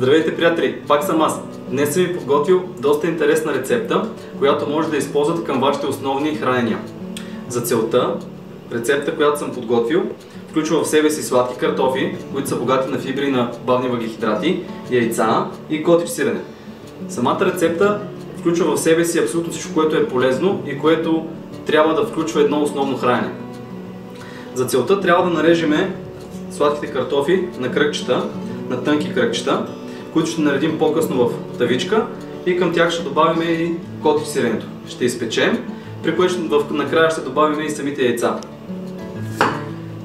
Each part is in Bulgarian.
Здравейте, приятели! Пак съм аз. Днес съм ви подготвил доста интересна рецепта, която може да използвате към вашите основни хранения. За целта, рецепта, която съм подготвил, включва в себе си сладки картофи, които са богати на фибри и на бавни въглехидрати, яйца и котич сирене. Самата рецепта включва в себе си абсолютно всичко, което е полезно и което трябва да включва едно основно хранене. За целта трябва да нарежеме сладките картофи на кръгчета, на тънки кръгчета, които ще наредим по-късно в тавичка и към тях ще добавим и котич сиренето. Ще изпечем, при което накрая ще добавим и самите яйца.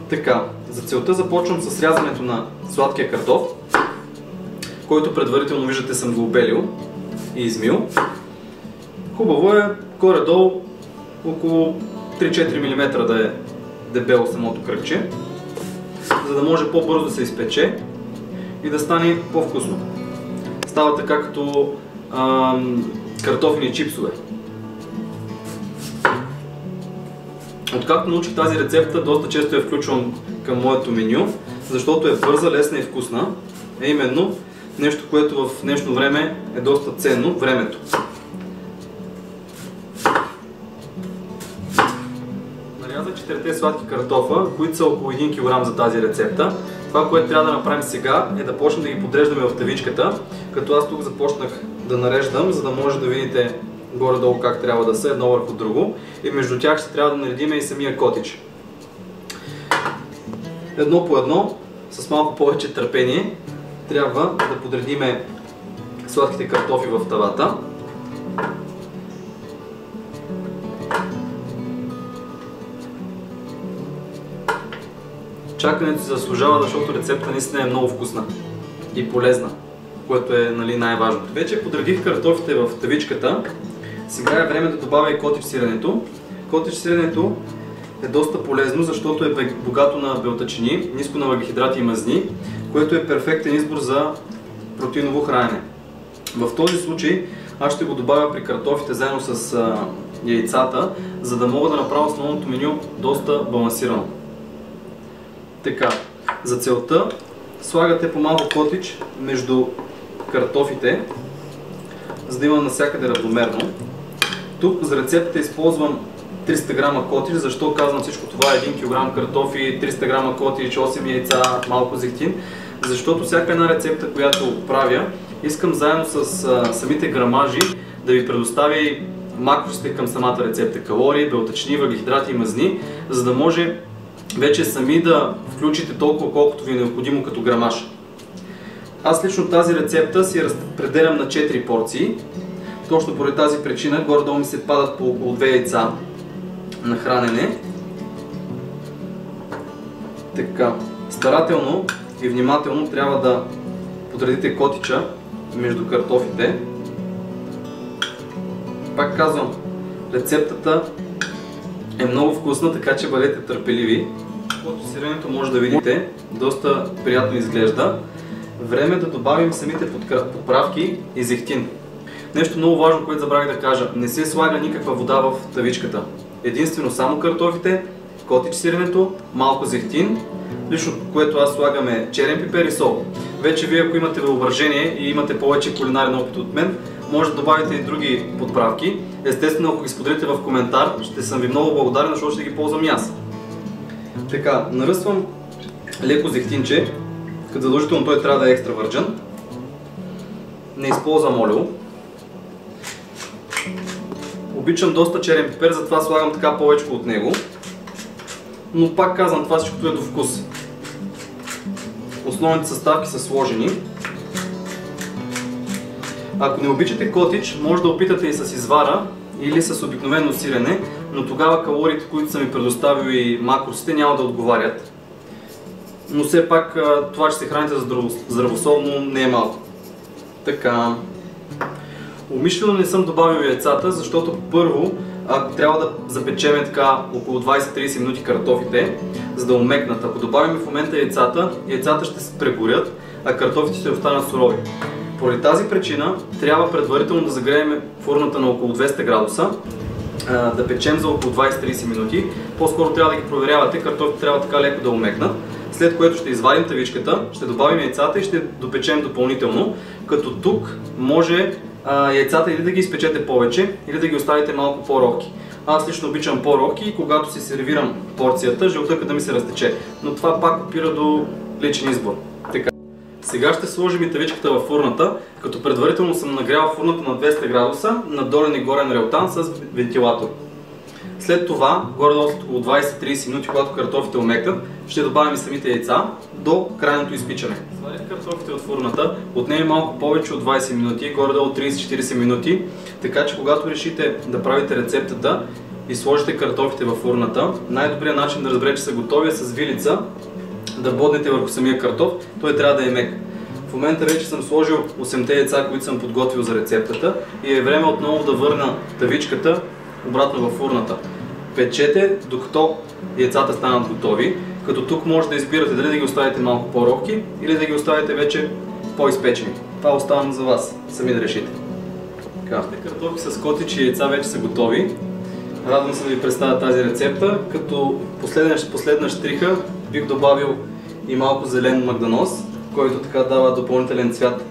Така, за целта започвам с рязането на сладкия картоф, който предварително виждате съм го обелил и измил. Хубаво е горе-долу около 3-4 мм да е дебело самото кръгче, за да може по-бързо да се изпече и да стане по-вкусно. Става така като картофени чипсове. Откакто научих тази рецепта, доста често я включвам към моето меню, защото е бърза, лесна и вкусна. Е именно нещо, което в днешно време е доста ценно – времето. Нарязах 4 сладки картофа, които са около 1 кг за тази рецепта. Това, което трябва да направим сега, е да почнем да ги подреждаме в тавичката, като аз тук започнах да нареждам, за да може да видите горе-долу как трябва да са едно върху друго. И между тях ще трябва да наредим и самия котич. Едно по едно, с малко повече търпение, трябва да подредиме сладките картофи в тавата. Чакането се заслужава, защото рецепта наистина е много вкусна и полезна, което е най-важното. Вече подредих картофите в тавичката. Сега е време да добавя и котич сиренето. Котич сиренето е доста полезно, защото е богато на белтъчини, ниско на въглехидрати и мазни, което е перфектен избор за протеиново хранене. В този случай аз ще го добавя при картофите заедно с яйцата, за да мога да направя основното меню доста балансирано. Така, за целта слагате по малко котич между картофите, за да има навсякъде равномерно. Тук за рецептата използвам 300 грама котич. Защо казвам всичко това? 1 кг картофи, 300 грама котич, 8 яйца, малко зехтин. Защото всяка една рецепта, която правя, искам заедно с самите грамажи да ви предоставя и макросите към самата рецепта. Калории, белтъчини, въглехидрати и мазни, за да може вече сами да включите толкова, колкото ви е необходимо като грамаж. Аз лично тази рецепта си разпределям на 4 порции. Точно поради тази причина горе-долу ми се падат по около 2 яйца на хранене. Така, старателно и внимателно трябва да подредите котича между картофите. Пак казвам, рецептата е много вкусна, така че бъдете търпеливи. Котич сиренето може да видите, доста приятно изглежда. Време да добавим самите подправки и зехтин. Нещо много важно, което забравих да кажа. Не се слага никаква вода в тавичката. Единствено само картофите, котич сиренето, малко зехтин, лично което аз слагам е черен пипер и сол. Вече вие, ако имате въображение и имате повече кулинарен опит от мен, може да добавите и други подправки. Естествено, ако ги споделите в коментар, ще съм ви много благодарен, защото ще ги ползвам и аз. Така, наръсвам леко зехтинче, като задължително той трябва да е екстра върджен. Не използвам олио. Обичам доста черен пипер, затова слагам така повече от него. Но пак казвам, това всичкото е до вкус. Основните съставки са сложени. Ако не обичате котич, може да опитате и с извара или с обикновено сирене, но тогава калориите, които съм ви предоставил и макросите, няма да отговарят. Но все пак това, че се храните здравословно, не е малко. Така. Умишлено не съм добавил яйцата, защото първо трябва да запечеме така около 20-30 минути картофите, за да омекнат. Ако добавим в момента яйцата ще се прегорят, а картофите ще останат сурови. Поради тази причина трябва предварително да загреем фурната на около 200 градуса, да печем за около 20-30 минути. По-скоро трябва да ги проверявате, картофите трябва така леко да омекнат. след което ще извадим тавичката, ще добавим яйцата и ще допечем допълнително, като тук може яйцата или да ги изпечете повече, или да ги оставите малко по-рохки. Аз лично обичам по-рохки и когато си сервирам порцията, жълтъкът да ми се разтече, но това пак опира до личен избор. Така. Сега ще сложим и тавичката във фурната, като предварително съм нагрял фурната на 200 градуса на долен и горен релтан с вентилатор. След това, горе-долу след около 20-30 минути, когато картофите омекнат, ще добавим самите яйца до крайното изпичане. Свалих картофите от фурната, отнеме малко повече от 20 минути, горе-долу 30-40 минути, така че когато решите да правите рецептата и сложите картофите във фурната, най-добрият начин да разберете, че са готови е с вилица да боднете върху самия картоф, той трябва да е мек. В момента вече съм сложил 8-те яйца, които съм подготвил за рецептата и е време отново да върна тавичката обратно във фурната. Печете докато яйцата станат готови, като тук може да избирате дали да ги оставите малко по-рохки или да ги оставите вече по-изпечени. Това оставам за вас, сами да решите. Картофи с котичи и яйца вече са готови. Радвам се да ви представя тази рецепта, като последна щриха бих добавил и малко зелен магданоз, който така дава допълнителен цвят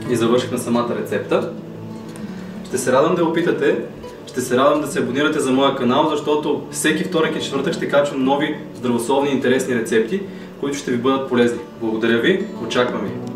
и завърших на самата рецепта. Ще се радвам да я опитате. Ще се радвам да се абонирате за моя канал, защото всеки вторник и четвъртък ще качвам нови здравословни и интересни рецепти, които ще ви бъдат полезни. Благодаря ви, очаквам ви!